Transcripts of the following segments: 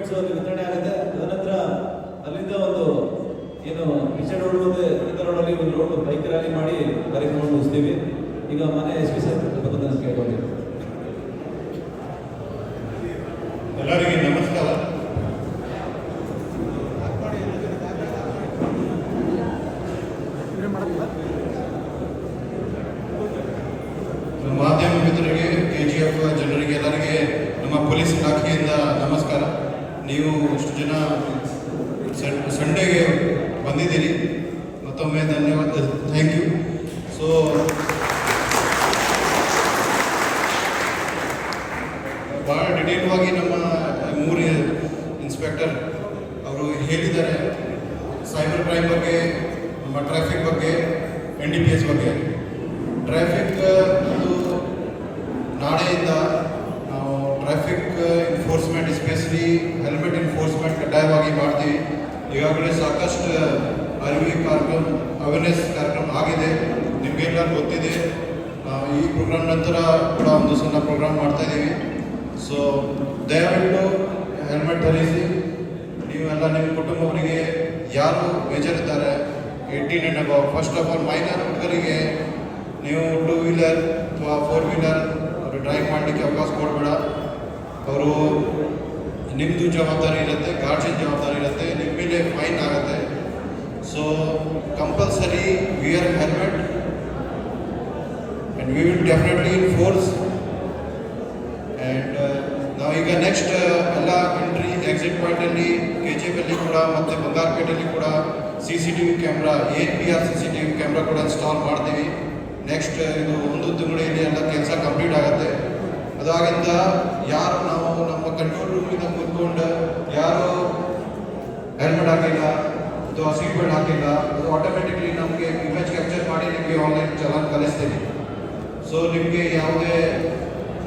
Certificates ಅಲ್ಲಿ ವಿತರಣೆ ಆಗುತ್ತೆ. ತದನಂತರ ಅಲ್ಲಿಂದ ಒಂದು ಏನು ಮಿಷನ್ ರೋಡ್ ಮುಂದೆ ಇತರ ರೋಡಲ್ಲಿ ಒಂದು ರೌಂಡ್ ಬೈಕ್ ರ್ಯಾಲಿ ಮಾಡಿ ಕಾರ್ಯಕ್ರಮ ಮುಗಿಸ್ತೀವಿ. ಈಗ ಮನೆ ಎಸ್ ಪಿ ಸರ್ ಕೇಳ್ಕೊಂಡಿದ್ದೀವಿ. ಎಲ್ಲರಿಗೆ ನಮಸ್ಕಾರ. ಮಾಧ್ಯಮ ಮಿತ್ರರಿಗೆ, KGF ಜನರಿಗೆ, ಎಲ್ಲರಿಗೆ ನಮ್ಮ ಪೊಲೀಸ್ ಇಲಾಖೆಯಿಂದ ನಮಸ್ಕಾರ. ನೀವು ಇಷ್ಟು ಜನ ಸಂಡೇಗೆ ಬಂದಿದ್ದೀರಿ, ಮತ್ತೊಮ್ಮೆ ಧನ್ಯವಾದ, ಥ್ಯಾಂಕ್ ಯು. ಸೊ ಭಾಳ ಡಿಟೇಲ್ವಾಗಿ ನಮ್ಮ 3 ಇನ್ಸ್ಪೆಕ್ಟರ್ ಅವರು ಹೇಳಿದ್ದಾರೆ. ಸೈಬರ್ ಕ್ರೈಮ್ ಬಗ್ಗೆ, ನಮ್ಮ ಟ್ರಾಫಿಕ್ ಬಗ್ಗೆ, NDPS ಬಗ್ಗೆ. ಟ್ರಾಫಿಕ್ ಅದು ನಾಳೆಯಿಂದ ನಾವು traffic enforcement, especially helmet enforcement ಕಡ್ಡಾಯವಾಗಿ ಮಾಡ್ತೀವಿ. ಈಗಾಗಲೇ ಸಾಕಷ್ಟು ಅವೇರ್ನೆಸ್ ಕಾರ್ಯಕ್ರಮ ಆಗಿದೆ, ನಿಮಗೆಲ್ಲ ಗೊತ್ತಿದೆ. ಈ ಪ್ರೋಗ್ರಾಮ್ ನಂತರ ಕೂಡ ಒಂದು ಸಣ್ಣ ಪ್ರೋಗ್ರಾಮ್ ಮಾಡ್ತಾ ಇದ್ದೀವಿ. ಸೊ ದಯವಿಟ್ಟು ಹೆಲ್ಮೆಟ್ ಧರಿಸಿ. ನೀವೆಲ್ಲ ನಿಮ್ಮ ಕುಟುಂಬವರಿಗೆ ಯಾರು ಮೇಜರ್ ಇದ್ದಾರೆ 18 and above, first of all minor ಹುಡುಗರಿಗೆ ನೀವು 2 ವೀಲರ್ ಅಥವಾ 4 ವೀಲರ್ ಅವರು ಡ್ರೈವ್ ಮಾಡಲಿಕ್ಕೆ ಅವಕಾಶ ಕೊಡಬೇಡ. ಅವರು ನಿಮ್ಮದು ಜವಾಬ್ದಾರಿ ಇರುತ್ತೆ, ಗಾರ್ಜಿಯನ್ ಜವಾಬ್ದಾರಿ ಇರುತ್ತೆ, ನಿಮ್ಮ ಮೇಲೆ ಫೈನ್ ಆಗುತ್ತೆ. So compulsory wear helmet and we will definitely enforce. And ನಾವೀಗ ನೆಕ್ಸ್ಟ್ ಎಲ್ಲ ಎಂಟ್ರಿ ಎಕ್ಸಿಟ್ ಪಾಯಿಂಟಲ್ಲಿ KGF ಅಲ್ಲಿ ಕೂಡ ಮತ್ತು ಬಂಗಾರಪೇಟೆಯಲ್ಲಿ ಕೂಡ CCTV camera, ANPR CCTV camera ಕೂಡ ಇನ್ಸ್ಟಾಲ್ ಮಾಡ್ತೀವಿ. ನೆಕ್ಸ್ಟ್ ಇದು 1 ತಿಂಗಳಲ್ಲಿ ಎಲ್ಲ ಕೆಲಸ ಕಂಪ್ಲೀಟ್ ಆಗುತ್ತೆ. ಅದಾಗಿಂದ ಯಾರು ನಾವು ನಮ್ಮ ಕಂಟ್ರೋಲ್ ರೂಮಿಂದ ಕೂತ್ಕೊಂಡು ಯಾರು ಹೆಲ್ಮೆಟ್ ಹಾಕಿಲ್ಲ ಅಥವಾ ಸೀಟ್ ಬೆಲ್ಟ್ ಹಾಕಿಲ್ಲ, ಅದು ಆಟೋಮೆಟಿಕ್ಲಿ ನಮಗೆ ಇಮೇಜ್ ಕ್ಯಾಪ್ಚರ್ ಮಾಡಿ ನಿಮಗೆ ಆನ್ಲೈನ್ ಚಲಾನ್ ಕಲಿಸ್ತೀವಿ. ಸೊ ನಿಮಗೆ ಯಾವುದೇ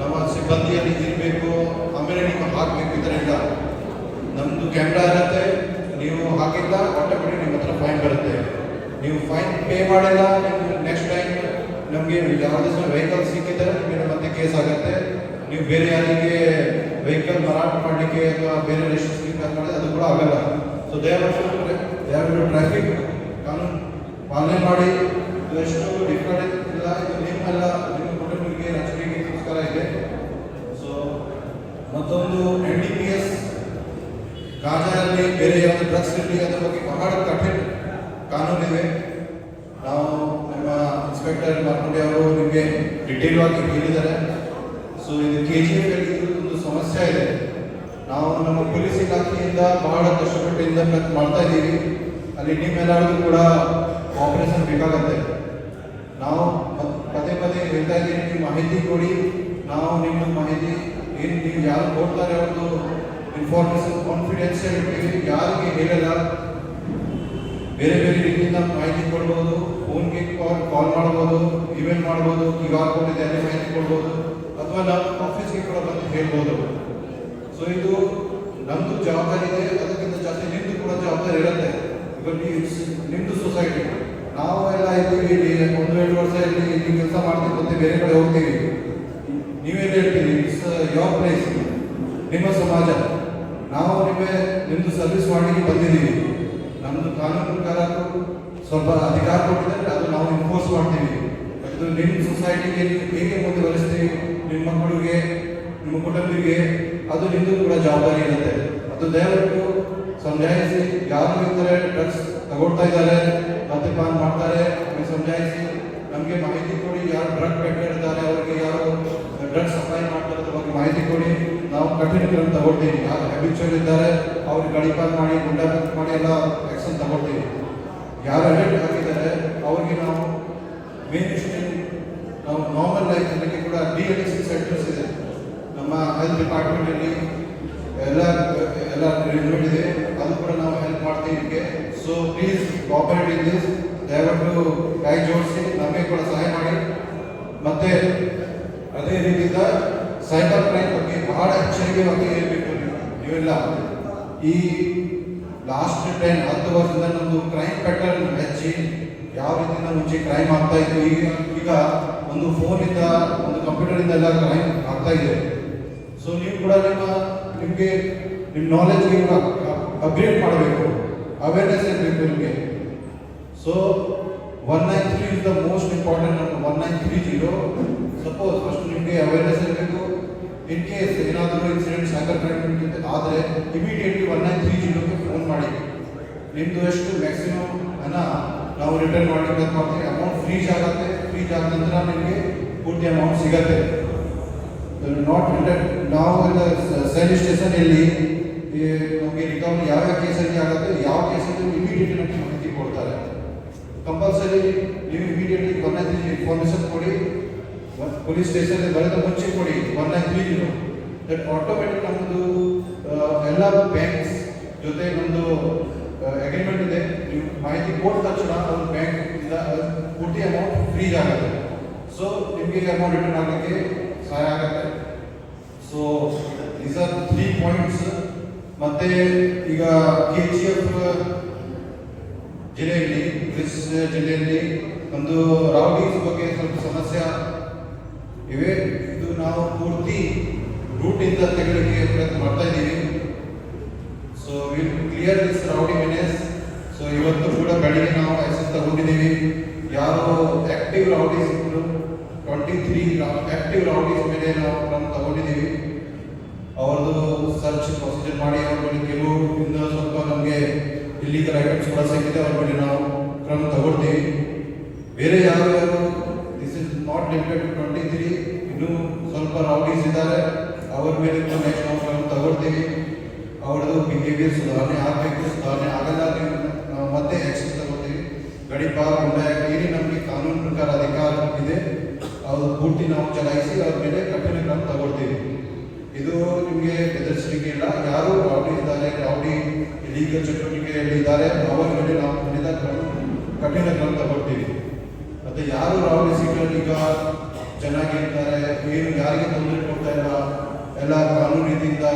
ನಮ್ಮ ಸಿಬ್ಬಂದಿಯಲ್ಲಿ ಇರಬೇಕು, ಆಮೇಲೆ ನೀವು ಹಾಕಬೇಕು, ಈ ಥರ ಇಲ್ಲ. ನಮ್ಮದು ಕ್ಯಾಮ್ರಾ ಇರುತ್ತೆ, ನೀವು ಹಾಕಿಲ್ಲ ಆಟೋಮೆಟಿಕ್ ನಿಮ್ಮ ಹತ್ರ ಫೈನ್ ಬರುತ್ತೆ. ನೀವು ಫೈನ್ ಪೇ ಮಾಡಿಲ್ಲ, ನಿಮ್ಗೆ ನೆಕ್ಸ್ಟ್ ಟೈಮ್ ನಮಗೆ ಯಾವುದೇ ಸಹ ವೆಹಿಕಲ್ ಸಿಕ್ಕಿದರೆ ನಿಮಗೆ ಮತ್ತೆ ಕೇಸ್ ಆಗುತ್ತೆ. ನೀವು ಬೇರೆ ಯಾರಿಗೆ ವೆಹಿಕಲ್ ಮಾರಾಟ ಮಾಡಲಿಕ್ಕೆ ಅಥವಾ ಬೇರೆ ರಿಜಿಸ್ಟ್ರೇಷನ್ ಮಾಡಿದ್ರೆ ಅದು ಕೂಡ ಆಗಲ್ಲ. ಸೊ ದಯವಿಟ್ಟು ಟ್ರಾಫಿಕ್ ಕಾನೂನು ಪಾಲನೆ ಮಾಡಿ. ಎಷ್ಟು ಡಿಫಿಕಲ್ಟ್ ಇಲ್ಲ, ಇದು ನಿಮ್ಮೆಲ್ಲ ನಿಮ್ಮ ಕುಟುಂಬಕ್ಕೆ ರಕ್ಷಣೆಗೋಸ್ಕರ ಇದೆ. ಸೊ ಮತ್ತೊಂದು NDPS ಗಾಂಜಾದಲ್ಲಿ ಬೇರೆ ಯಾವುದೇ ಡ್ರಗ್ಸ್ ಇರಲಿ ಅದರ ಬಗ್ಗೆ ಬಹಳ ಕಠಿಣ ಕಾನೂನಿದೆ. ನಾವು ನಮ್ಮ ಇನ್ಸ್ಪೆಕ್ಟರ್ ಮಾರ್ಕೊಂಡೆ ಅವರು ನಿಮಗೆ ಡಿಟೇಲ್ ಆಗಿ ಹೇಳಿದ್ದಾರೆ. ಸೊ ಇದು KGF ಅಲ್ಲಿ ಒಂದು ಸಮಸ್ಯೆ ಇದೆ. ನಾವು ನಮ್ಮ ಪೊಲೀಸ್ ಇಲಾಖೆಯಿಂದ ಬಹಳ ಕಷ್ಟಪಟ್ಟಿಂದ ಮಾಡ್ತಾ ಇದ್ದೀವಿ. ಅಲ್ಲಿ ನಿಮ್ಮೆಲ್ಲರಿಗೂ ಕೂಡ ಆಪರೇಷನ್ ಬೇಕಾಗತ್ತೆ. ನಾವು ಪದೇ ಪದೇ ಹೇಳ್ತಾ ಇದ್ದೀವಿ, ನೀವು ಮಾಹಿತಿ ಕೊಡಿ. ನಾವು ನಿಮ್ಮ ಮಾಹಿತಿ ಏನು ನೀವು ಯಾರು ಕೊಡ್ತಾರೆ ಅವ್ರದ್ದು ಇನ್ಫಾರ್ಮೇಷನ್ ಕಾನ್ಫಿಡೆನ್ಷಿಯಲ್ ಇರ್ತೀವಿ, ಯಾರಿಗೆ ಹೇಳಲ್ಲ. ಬೇರೆ ಬೇರೆ ರೀತಿಯಿಂದ ಮಾಹಿತಿ ಕೊಡ್ಬೋದು, ಫೋನ್ಗೆ ಕಾಲ್ ಮಾಡ್ಬೋದು, ಇಮೇಲ್ ಮಾಡ್ಬೋದು, QR ಕೋಡ್ ಇದೆ ಅಲ್ಲಿ ಮಾಹಿತಿ ಕೊಡ್ಬೋದು, ಅಥವಾ ನಮ್ಮ ಆಫೀಸ್ಗೆ ಕೂಡ ಬಂದು ಹೇಳ್ಬೋದು. ಸೊ ಇದು ನಮ್ಮದು ಜವಾಬ್ದಾರಿ ಇದೆ, ಅದಕ್ಕಿಂತ ಜಾಸ್ತಿ ನಿಮ್ಮದು ಕೂಡ ಜವಾಬ್ದಾರಿ ಇರುತ್ತೆ. ನಿಮ್ಮದು ಸೊಸೈಟಿ, ನಾವು ಎಲ್ಲ ಇದ್ದೀವಿ ಇಲ್ಲಿ 1-2 ವರ್ಷ ಇಲ್ಲಿ ಕೆಲಸ ಮಾಡ್ತೀವಿ, ಮತ್ತೆ ಬೇರೆ ಕಡೆ ಹೋಗ್ತೀವಿ. ನೀವೇನು ಹೇಳ್ತೀವಿ, ಇಟ್ಸ್ ಯೋರ್ ಪ್ಲೇಸ್, ನಿಮ್ಮ ಸಮಾಜ. ನಾವು ನಿಮ್ಮದು ಸರ್ವಿಸ್ ಮಾಡಲಿಕ್ಕೆ ಬಂದಿದ್ದೀವಿ. ನಮ್ಮದು ಕಾನೂನು ಪ್ರಕಾರ ಸ್ವಲ್ಪ ಅಧಿಕಾರ ಕೊಟ್ಟಿದ್ದಾರೆ, ಅದು ನಾವು ಎನ್ಫೋರ್ಸ್ ಮಾಡ್ತೀವಿ. ಅದು ನಿಮ್ಮ ಸೊಸೈಟಿಗೆ ನೀವು ಹೇಗೆ ಮುಂದುವರಿಸ್ತೀವಿ, ನಿಮ್ಮ ಮಕ್ಕಳಿಗೆ, ನಿಮ್ಮ ಕುಟುಂಬಕ್ಕೆ, ಅದು ನಿಮ್ಮದು ಕೂಡ ಜವಾಬ್ದಾರಿ ಇರುತ್ತೆ. ಅದು ದಯವಿಟ್ಟು ಸಮಜಾಯಿಸಿ. ಯಾರು ಇರ್ತಾರೆ ಡ್ರಗ್ಸ್ ತಗೊಳ್ತಾ ಇದ್ದಾರೆ, ಮದ್ಯಪಾನ ಮಾಡ್ತಾರೆ, ಸಮಜಾಯಿಸಿ ನಮಗೆ ಮಾಹಿತಿ ಕೊಡಿ. ಯಾರು ಡ್ರಗ್ ಪೆಡ್ಲರ್ ಇದ್ದಾರೆ, ಅವರಿಗೆ ಯಾರು ಡ್ರಗ್ಸ್ ಸಪ್ಲೈ ಮಾಡ್ತಾರೆ ಅದ್ರ ಬಗ್ಗೆ ಮಾಹಿತಿ ಕೊಡಿ. ನಾವು ಕಠಿಣ ಕ್ರಮ ತಗೊಳ್ತೀವಿ. ಯಾರು ಹ್ಯಾಬಿಚುವಲ್ ಇದ್ದಾರೆ ಅವ್ರಿಗೆ ಗಡಿಪಾನ್ ಮಾಡಿ, ಗುಂಡಾಪಾನ್ ಮಾಡಿ ಎಲ್ಲ ಆ್ಯಕ್ಷನ್ ತಗೊಳ್ತೀವಿ. ಯಾರು ಅಡಿಕ್ಟ್ ಆಗಿದ್ದಾರೆ ಅವ್ರಿಗೆ ನಾವು ಮೇನ್ ನಾವು ನಾರ್ಮಲ್ ಲೈಫ್ ಅದಕ್ಕೆ ಕೂಡ ಡಿ-ಅಡಿಕ್ಷನ್ ಸೆಂಟರ್ಸ್ ಇದೆ ನಮ್ಮ ಹೆಲ್ತ್ ಡಿಪಾರ್ಟ್ಮೆಂಟಲ್ಲಿ, ಎಲ್ಲ ರಿಲೇಟೆಡ್ ಇದೆ, ಅದು ಕೂಡ ನಾವು ಹೆಲ್ಪ್ ಮಾಡ್ತೀವಿ ನಿಮಗೆ. So please cooperate in this. ದಯವಿಟ್ಟು ಕೈ ಜೋಡಿಸಿ ನಮಗೆ ಕೂಡ ಸಹಾಯ ಮಾಡಿ. ಮತ್ತೆ ಅದೇ ರೀತಿಯಿಂದ ಸೈಬರ್ ಕ್ರೈಮ್ ಬಗ್ಗೆ ಬಹಳ ಎಚ್ಚರಿಕೆ ಬಗ್ಗೆ ಇರಬೇಕು. ನೀವೆಲ್ಲ ಈ ಲಾಸ್ಟ್ 10 ವರ್ಷದಿಂದ ನಮ್ಮದು ಕ್ರೈಮ್ ಪ್ಯಾಟರ್ನ್ ಹೆಚ್ಚಿ ಯಾವ ರೀತಿಯಿಂದ ಮುಂಚೆ ಕ್ರೈಮ್ ಆಗ್ತಾ ಇತ್ತು, ಈಗ ಒಂದು ಫೋನಿಂದ, ಒಂದು ಕಂಪ್ಯೂಟರಿಂದ ಎಲ್ಲ ಕ್ರೈಮ್ ಆಗ್ತಾ ಇದೆ. ಸೊ ನೀವು ಕೂಡ ನಿಮಗೆ ನಿಮ್ಮ ನಾಲೆಜ್ಗೆ ಅಪ್ಗ್ರೇಡ್ ಮಾಡಬೇಕು, ಅವೇರ್ನೆಸ್ ಇರಬೇಕು ನಿಮಗೆ. So 193 is the most important number. 1930 suppose first ನಿಮಗೆ ಅವೇರ್ನೆಸ್ ಇರಬೇಕು. ಇನ್ ಕೇಸ್ ಏನಾದರೂ ಇನ್ಸಿಡೆಂಟ್ ಸೈಬರ್ ಕ್ರೈಮ್ ಆದರೆ ಇಮಿಡಿಯೇಟ್ಲಿ 1930ಗೆ ಫೋನ್ ಮಾಡಿ. ನಿಮ್ಮದು ಎಷ್ಟು ಮ್ಯಾಕ್ಸಿಮಮ್ ಹಣ ನಾವು ರಿಟರ್ನ್ ಮಾಡಲಿಕ್ಕೆ ಮಾಡ್ತೀವಿ, ಅಮೌಂಟ್ ಫ್ರೀಜ್ ಆಗುತ್ತೆ. ಫ್ರೀಜ್ ಆದ ನಂತರ ನಿಮಗೆ ಪೂರ್ತಿ ಅಮೌಂಟ್ ಸಿಗುತ್ತೆ. ನಾಟ್ ರಿಟರ್ನ್ ನಾವು ಸೈನ್ ಸ್ಟೇಷನ್ ಇಲ್ಲಿ ನಮಗೆ ರಿಕವರಿ ಯಾವ್ಯಾವ ಕೇಸಲ್ಲಿ ಆಗುತ್ತೆ, ಯಾವ ಕೇಸಲ್ಲಿ ಇಮಿಡಿಯೇಟ್ಲಿ ನಮಗೆ ಮಾಹಿತಿ ಕೊಡ್ತಾರೆ. ಕಂಪಲ್ಸರಿ ನೀವು ಇಮಿಡಿಯೇಟ್ಲಿ 193 ಇನ್ಫಾರ್ಮೇಷನ್ ಕೊಡಿ. ಪೊಲೀಸ್ ಸ್ಟೇಷನ್ ಬರೋದ ಮುಂಚೆ ಕೊಡಿ 193. ದಟ್ ಆಟೋಮೆಟಿಕ್ ನಮ್ಮದು ಎಲ್ಲ ಬ್ಯಾಂಕ್ಸ್ ಜೊತೆ ನಮ್ಮದು ಅಗ್ರಿಮೆಂಟ್ ಇದೆ. ನೀವು ಮಾಹಿತಿ ಕೊಟ್ಟ ತಕ್ಷಣ ಅವ್ರ ಬ್ಯಾಂಕ್ ಇಂದ ಪೂರ್ತಿ ಅಮೌಂಟ್ ಫ್ರೀಜ್ ಆಗುತ್ತೆ. ಸೊ ನಿಮಗೆ ಅಮೌಂಟ್ ರಿಟರ್ನ್ ಆಗಲಿಕ್ಕೆ ಸಹಾಯ ಆಗುತ್ತೆ. So these are 3 points. ಮತ್ತೆ ಈಗ KGF ಜಿಲ್ಲೆಯಲ್ಲಿ ಜಿಲ್ಲೆಯಲ್ಲಿ ಒಂದು ರೌಡೀಸ್ ಬಗ್ಗೆ ಸ್ವಲ್ಪ ಸಮಸ್ಯೆ ಇವೆ. ಇದು ನಾವು ಪೂರ್ತಿ ರೂಟಿಂದ ತೆಗೆಯಲಿಕ್ಕೆ ಪ್ರಯತ್ನ ಮಾಡ್ತಾ ಇದ್ದೀವಿ. So will clear this rowdy menace. So ಇವತ್ತು ಕೂಡ ಬೆಳಿಗ್ಗೆ ನಾವು ಆಕ್ಷನ್ ತಗೊಂಡಿದ್ದೀವಿ. ಯಾರು ಆಕ್ಟಿವ್ ರೌಡೀಸ್ ಇದ್ರು 23 ಆಕ್ಟಿವ್ ರೌಡೀಸ್ ಮೇಲೆ ನಾವು ಕ್ರಮ ತಗೊಂಡಿದ್ದೀವಿ. ಅವ್ರದ್ದು ಸರ್ಚ್ ಪ್ರೊಸೀಜರ್ ಮಾಡಿ ಅವ್ರ ಮೇಲೆ ಕೆಲವು ಇನ್ನೂ ಸ್ವಲ್ಪ ನಮಗೆ ಇಲ್ಲಿಗಲ್ ಐಟಮ್ಸ್ ಕೂಡ ಸಿಕ್ಕಿದೆ, ಅವ್ರ ಮೇಲೆ ನಾವು ಕ್ರಮ ತಗೊಳ್ತೀವಿ. ಬೇರೆ ಯಾರು this is not limited to 23, ಇನ್ನೂ ಸ್ವಲ್ಪ ರೌಡೀಸ್ ಇದ್ದಾರೆ, ಅವ್ರ ಮೇಲೆ ಕೂಡ ನೆಕ್ಸ್ಟ್ ನಾವು ಕ್ರಮ ತಗೊಳ್ತೀವಿ. ಅವ್ರದ್ದು ಬಿಹೇವಿಯರ್ ಸುಧಾರಣೆ ಆಗಬೇಕು. ಸುಧಾರಣೆ ಆಗಲ್ಲ ನಾವು ಮತ್ತೆ ಆಕ್ಷನ್ ತಗೊಳ್ತೀವಿ. ಗಡಿಪಾರ ಏನೇ ನಮಗೆ ಕಾನೂನು ಪ್ರಕಾರ ಅಧಿಕಾರ ಇದೆ ಅದು ಪೂರ್ತಿ ನಾವು ಚಲಾಯಿಸಿ ಅವ್ರ ಮೇಲೆ ಕಠಿಣ ಕ್ರಮ ತಗೊಳ್ತೀವಿ. ಇದು ನಿಮಗೆ ಬೆದರಿಸಲಿಕ್ಕೆ ಇಲ್ಲ. ಯಾರು ರೌಡಿ ಇದ್ದಾರೆ, ರೌಡಿ ಇಲೀಗಲ್ ಚಟುವಟಿಕೆಯಲ್ಲಿ ಇದ್ದಾರೆ, ಅವರ ಮೇಲೆ ನಾವು ಕಠಿಣ ಕ್ರಮ ತಗೊಳ್ತೀವಿ. ಮತ್ತೆ ಯಾರು ರೌಡಿ ಸೀಟಲ್ಲಿ ಈಗ ಚೆನ್ನಾಗಿರ್ತಾರೆ, ಏನು ಯಾರಿಗೆ ತೊಂದರೆ ಕೊಡ್ತಾ ಇಲ್ಲ, ಎಲ್ಲ ಕಾನೂನು ರೀತಿಯಿಂದ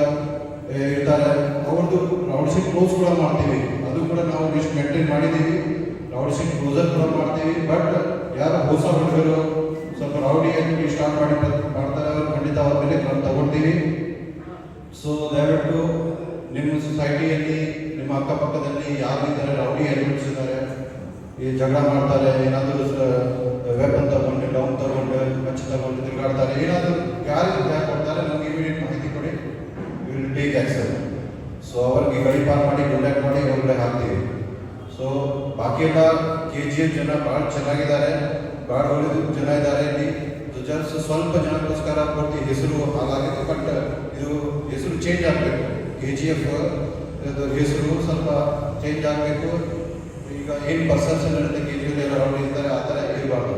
ಇರ್ತಾರೆ, ಅವ್ರದ್ದು ರೌಡಿ ಸೀಟ್ ಕ್ಲೋಸ್ ಕೂಡ ಮಾಡ್ತೀವಿ. ಅದು ಕೂಡ ನಾವು ಲಿಸ್ಟ್ ಮೇಂಟೈನ್ ಮಾಡಿದ್ದೀವಿ. ರೌಡಿ ಸೀಟ್ ಕ್ಲೋಸರ್ ಕೂಡ ಮಾಡ್ತೀವಿ. ಬಟ್ ಯಾರು ಹೊಸ ಹುಡುಗರು ಸ್ವಲ್ಪ ರೌಡಿ ಆಕ್ಟಿವಿಟಿ ಸ್ಟಾರ್ಟ್ ಮಾಡ್ತಾರೆ ಅವ್ರು ಖಂಡಿತ ಅವ್ರ ಮೇಲೆ ಕ್ರಮ ತಗೊಳ್ತೀವಿ. ಸೊ ದಯವಿಟ್ಟು ನಿಮ್ಮ ಸೊಸೈಟಿಯಲ್ಲಿ ನಿಮ್ಮ ಅಕ್ಕಪಕ್ಕದಲ್ಲಿ ಯಾರು ಇದ್ದಾರೆ, ರೌಡಿ ಎಲಿಮೆಂಟ್ಸ್ ಇದ್ದಾರೆ, ಈ ಜಗಳ ಮಾಡ್ತಾರೆ, ಏನಾದರೂ ವೆಪನ್ ತಗೊಂಡು ಡೌನ್ ತಗೊಂಡು ಮಚ್ಚಿ ತಗೊಂಡು ತಿರುಗಾಡ್ತಾರೆ, ಏನಾದರೂ ಯಾರಿಗೆ ಭಯ ಕೊಡ್ತಾರೆ ನಮಗೆ ಇಮಿಡಿಯೇಟ್ ಮಾಹಿತಿ ಕೊಡಿ. Will take action. ಸೊ ಅವ್ರಿಗೆ ಗಡಿಪಾರು ಮಾಡಿ ಕಾಂಟ್ಯಾಕ್ಟ್ ಮಾಡಿ ಅವ್ರಿಗೆ ಹಾಕ್ತೀವಿ. ಸೊ ಬಾಕಿ ಎಲ್ಲ KGF ಜನ ಭಾಳ ಚೆನ್ನಾಗಿದ್ದಾರೆ, ಭಾಳ ಒಳ್ಳೆದು ಜನ ಇದ್ದಾರೆ ಇಲ್ಲಿ. ಜಸ್ಟ್ ಸ್ವಲ್ಪ ಜನಕ್ಕೋಸ್ಕರ ಪೂರ್ತಿ ಹೆಸರು ಹಾಗಾಗಿದೆ. ಬಟ್ ಇದು ಹೆಸರು ಚೇಂಜ್ ಆಗಬೇಕು. KGF ಹೆಸರು ಸ್ವಲ್ಪ ಚೇಂಜ್ ಆಗಬೇಕು. ಈಗ ಏನು ಪರ್ಸೆಪ್ಷನ್ ಇರುತ್ತೆ KGF ಎಲ್ಲ ರೌಡಿ ಇರ್ತಾರೆ, ಆ ಥರ ಇರಬಾರ್ದು.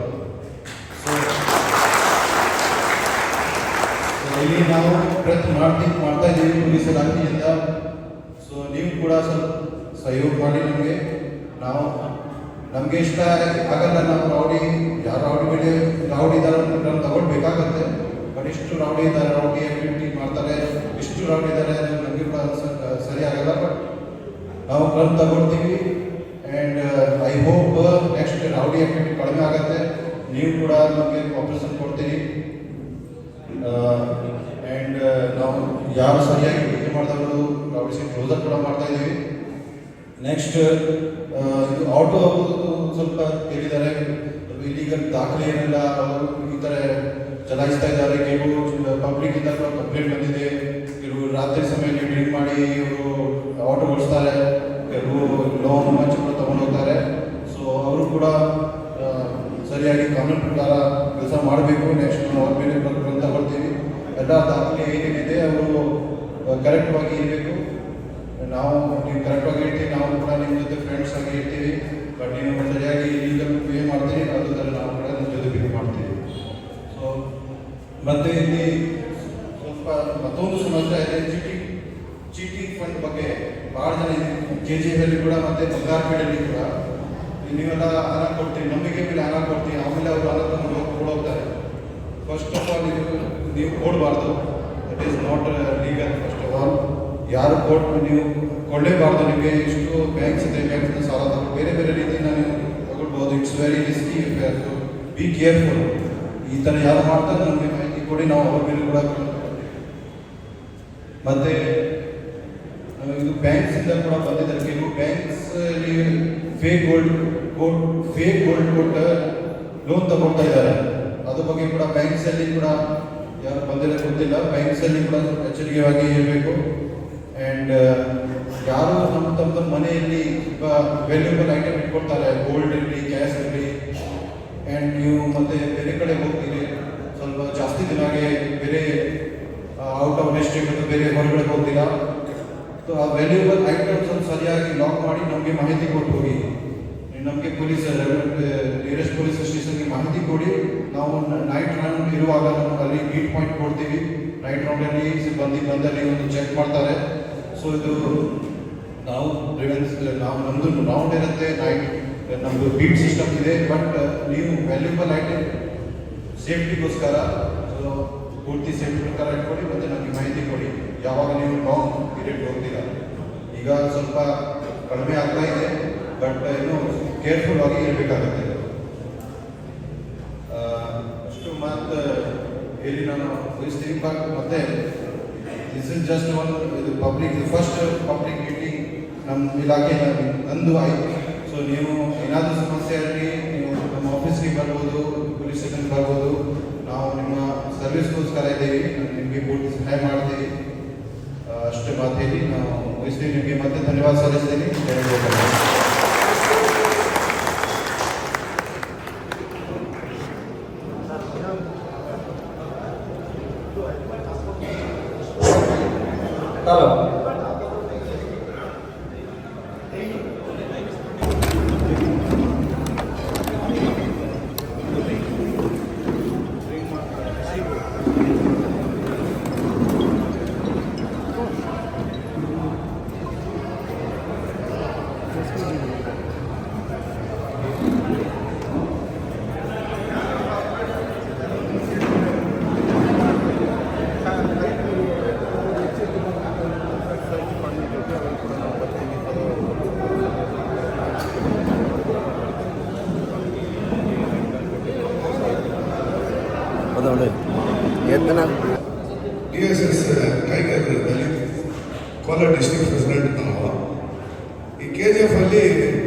ಸೊ ಇಲ್ಲಿ ನಾವು ಪ್ರಯತ್ನ ಮಾಡ್ತಾ ಇದ್ದೀವಿ ಪೊಲೀಸ್ ಇಲಾಖೆಯಿಂದ. ಸೊ ನೀವು ಕೂಡ ಸ್ವಲ್ಪ ಸಹಯೋಗ ಮಾಡಿ ನಮಗೆ. ನಾವು ನಮಗೆ ಇಷ್ಟ ಆಗಲ್ಲ, ನಾವು ರೌಡಿ ಯಾರು ರೌಡಿ ಮೇಲೆ ರೌಡಿ ಇದ್ದಾರೆ ಕ್ರಮ ತಗೊಳ್ಬೇಕಾಗತ್ತೆ. ಬಟ್ ಇಷ್ಟು ರೌಡಿ ಇದ್ದಾರೆ, ರೌಡಿ ಆಕ್ಟಿವಿಟಿ ಮಾಡ್ತಾರೆ, ಇಷ್ಟು ರೌಡಿ ಇದ್ದಾರೆ, ನಮಗೆ ಕೂಡ ಸರಿ ಆಗಲ್ಲ. ಬಟ್ ನಾವು ಕ್ರಮ ತಗೊಳ್ತೀವಿ. And I hope next rowdy activity ಕಡಿಮೆ ಆಗುತ್ತೆ. ನೀವು ಕೂಡ ನಮಗೆ ಆಪರೇಷನ್ ಕೊಡ್ತೀರಿ. ಆ್ಯಂಡ್ ನಾವು ಯಾರು ಸರಿಯಾಗಿ ಭೇಟಿ ಮಾಡಿದವರು ರೌಡಿ ಸೀಟ್ ಕ್ಲೋಸರ್ ಕೂಡ ಮಾಡ್ತಾ ಇದ್ದೀವಿ. ನೆಕ್ಸ್ಟ್ ಇದು ಆಟೋ ಸ್ವಲ್ಪ ಹೇಳಿದ್ದಾರೆ, ಇಲ್ಲಿಗಲ್ ದಾಖಲೆ ಏನಿಲ್ಲ, ಅವರು ಈ ಥರ ಚಲಾಯಿಸ್ತಾ ಇದ್ದಾರೆ. ಕೆಲವು ಪಬ್ಲಿಕ್ ಇಂದ ಕಂಪ್ಲೇಂಟ್ ಬಂದಿದೆ. ಕೆಲವು ರಾತ್ರಿ ಸಮಯದಲ್ಲಿ ಡ್ರಿಂಕ್ ಮಾಡಿ ಇವರು ಆಟೋ ಓಡಿಸ್ತಾರೆ, ಕೆಲವು ಲೋನ್ ಮಂಚ್ ಕೂಡ ತಗೊಂಡು ಹೋಗ್ತಾರೆ. ಸೊ ಅವರು ಕೂಡ ಸರಿಯಾಗಿ ಕಾನೂನು ಪ್ರಕಾರ ಕೆಲಸ ಮಾಡಬೇಕು. ನೆಕ್ಸ್ಟ್ ನಾವು ಅವ್ರ ಮೇಲೆ ಕ್ರಮ ತಗೊಳ್ತೀವಿ. ಎಲ್ಲ ದಾಖಲೆ ಏನೇನಿದೆ ಅವರು ಕರೆಕ್ಟ್ವಾಗಿ ಇರಬೇಕು. ನಾವು ನೀವು ಕರೆಕ್ಟಾಗಿ ಇರ್ತೀವಿ, ನಾವು ಕೂಡ ನಿಮ್ಮ ಜೊತೆ ಫ್ರೆಂಡ್ಸ್ ಆಗಿ ಇರ್ತೀವಿ. ಬಟ್ ನೀವು ಸರಿಯಾಗಿ ಲೀಗಲ್ ಪೇ ಮಾಡ್ತೀವಿ, ಅದು ಥರ ನಾವು ಕೂಡ ನಿಮ್ಮ ಜೊತೆ ಪೇ ಮಾಡ್ತೀವಿ. ಸೊ ಮತ್ತು ಇಲ್ಲಿ ಸ್ವಲ್ಪ ಮತ್ತೊಂದು ಸಮಸ್ಯೆ ಇದೆ, ಚೀಟಿಂಗ್ ಫಂಡ್ ಬಗ್ಗೆ ಭಾಳ ಜನ KGF ಅಲ್ಲಿ ಕೂಡ ಮತ್ತು ಬಂಗಾರಪೇಟೆಯಲ್ಲಿ ಕೂಡ ನೀವೆಲ್ಲ ಹಣ ಕೊಡ್ತೀವಿ, ನಂಬಿಕೆ ಮೇಲೆ ಹಣ ಕೊಡ್ತೀವಿ, ಆಮೇಲೆ ಅವರು ಹಣ ತಗೊಂಡು ಕೊಡೋಗ್ತಾರೆ. ಫಸ್ಟ್ ಆಫ್ ಆಲ್ ನೀವು ಕೊಡಬಾರ್ದು. That is not legal. First of all ಯಾರು ನೀವು ಕೊಡಲೇಬಾರ್ದು. ನಿಮಗೆ ಇಷ್ಟು ಬ್ಯಾಂಕ್ಸ್ ಇದೆ, ಬ್ಯಾಂಕ್ನ ಸಾಲ ತಗೊಂಡು ಬೇರೆ ಬೇರೆ ರೀತಿಯಿಂದ ನೀವು ತಗೊಳ್ಬೋದು. It's very risky affair. So be careful. ಈ ಥರ ಯಾರು ಮಾಡ್ತಾರೆ ನಮಗೆ ಮಾಹಿತಿ ಕೊಡಿ, ನಾವು ಅವ್ರ ಮೇಲೆ ಕೂಡ. ಮತ್ತು ಬ್ಯಾಂಕ್ಸಿಂದ ಕೂಡ ಬಂದಿದ್ದಾರೆ. ಕೆಲವು ಬ್ಯಾಂಕ್ಸಲ್ಲಿ ಫೇಕ್ ಗೋಲ್ಡ್ ಕೊಟ್ಟು ಲೋನ್ ತಗೊಳ್ತಾ ಇದ್ದಾರೆ. ಅದ್ರ ಬಗ್ಗೆ ಕೂಡ ಬ್ಯಾಂಕ್ಸಲ್ಲಿ ಕೂಡ ಯಾರು ಬಂದಿಲ್ಲ ಗೊತ್ತಿಲ್ಲ. ಬ್ಯಾಂಕ್ಸಲ್ಲಿ ಕೂಡ ಎಚ್ಚರಿಕೆಯಾಗಿ ಇರಬೇಕು. ಆ್ಯಂಡ್ ಯಾರು ತಮ್ಮ ಮನೆಯಲ್ಲಿ ವ್ಯಾಲ್ಯೂಬಲ್ ಐಟಮ್ ಇಟ್ಕೊಳ್ತಾರೆ, ಗೋಲ್ಡ್ ಇರಲಿ, ಕ್ಯಾಶ್ ಇರಲಿ, ಆ್ಯಂಡ್ ನೀವು ಮತ್ತೆ ಬೇರೆ ಕಡೆ ಹೋಗ್ತೀರಿ, ಸ್ವಲ್ಪ ಜಾಸ್ತಿ ದಿನಾಗೆ ಬೇರೆ ಔಟ್ ಆಫ್ ಡಿಸ್ಟ್ರಿಕ್ಟ್ ಮತ್ತು ಬೇರೆ ಹೊರಗಡೆ ಹೋಗ್ತೀರಾ, ಸೊ ಆ ವ್ಯಾಲ್ಯೂಬಲ್ ಐಟಮ್ಸ್ ಒಂದು ಸರಿಯಾಗಿ ಲಾಕ್ ಮಾಡಿ ನಮಗೆ ಮಾಹಿತಿ ಕೊಟ್ಟು ಹೋಗಿ. ನಮಗೆ ಪೊಲೀಸ್ ನಿಯರೆಸ್ಟ್ ಪೊಲೀಸ್ ಸ್ಟೇಷನ್ಗೆ ಮಾಹಿತಿ ಕೊಡಿ. ನಾವು ನೈಟ್ ರೌಂಡ್ ಇರುವಾಗ ನಾವು ಅಲ್ಲಿ ಬೀಟ್ ಪಾಯಿಂಟ್ ಕೊಡ್ತೀವಿ. ನೈಟ್ ರೌಂಡಲ್ಲಿ ಸಿಬ್ಬಂದಿ ಬಂದಲ್ಲಿ ಒಂದು ಚೆಕ್ ಮಾಡ್ತಾರೆ. ಸೊ ಇದು ನಾವು ನಮ್ಮದು ರೌಂಡ್ ಇರುತ್ತೆ, ನಮ್ಮದು ಬೀಟ್ ಸಿಸ್ಟಮ್ ಇದೆ. ಬಟ್ ನೀವು ವ್ಯಾಲ್ಯೂಬಲ್ ಐಟಮ್ ಸೇಫ್ಟಿಗೋಸ್ಕರ ಸೊ ಪೂರ್ತಿ ಸೇಫ್ಟಿ ಪ್ರಕಾರ ಇಟ್ಕೊಡಿ ಮತ್ತು ನಮಗೆ ಮಾಹಿತಿ ಕೊಡಿ ಯಾವಾಗ ನೀವು ಲಾಂಗ್ ಪೀರಿಯಡ್ ಹೋಗ್ತೀರಾ. ಈಗ ಸ್ವಲ್ಪ ಕಡಿಮೆ ಆಗ್ತಾ ಇದೆ, ಬಟ್ ಇನ್ನೂ ಕೇರ್ಫುಲ್ ಆಗಿ ಇರಬೇಕಾಗುತ್ತೆ. ಅಷ್ಟು ಮಾತು ಹೇಳಿ ನಾನು ಮುಗಿಸ್ತೀನಿ. ಬಟ್ ಮತ್ತೆ ದಿಸ್ ಇಸ್ ಜಸ್ಟ್ ಒನ್ ಇದು ಪಬ್ಲಿಕ್ ಫಸ್ಟ್ ಪಬ್ಲಿಕ್ ಮೀಟಿಂಗ್ ನಮ್ಮ ಇಲಾಖೆ ನಂದು ಆಯಿತು. ಸೊ ನೀವು ಏನಾದರೂ ಸಮಸ್ಯೆ ಇರಲಿ ನೀವು ನಮ್ಮ ಆಫೀಸ್ಗೆ ಬರ್ಬೋದು, ಪೊಲೀಸ್ ಸ್ಟೇಷನ್ಗೆ ಬರ್ಬೋದು. ನಾವು ನಿಮ್ಮ ಸರ್ವಿಸ್ಗೋಸ್ಕರ ಇದ್ದೀವಿ, ನಿಮಗೆ ಪೂರ್ತಿ ಸಹಾಯ ಮಾಡ್ತೀವಿ. ಅಷ್ಟು ಮಾತು ಹೇಳಿ ನಾವು ಮುಗಿಸ್ತೀವಿ. ನಿಮಗೆ ಮತ್ತೆ ಧನ್ಯವಾದ ಸಲ್ಲಿಸ್ತೀನಿ. Hello, DSS tiger Dalit Kolar district president ನಾವು. ಈ KGF ಅಲ್ಲಿ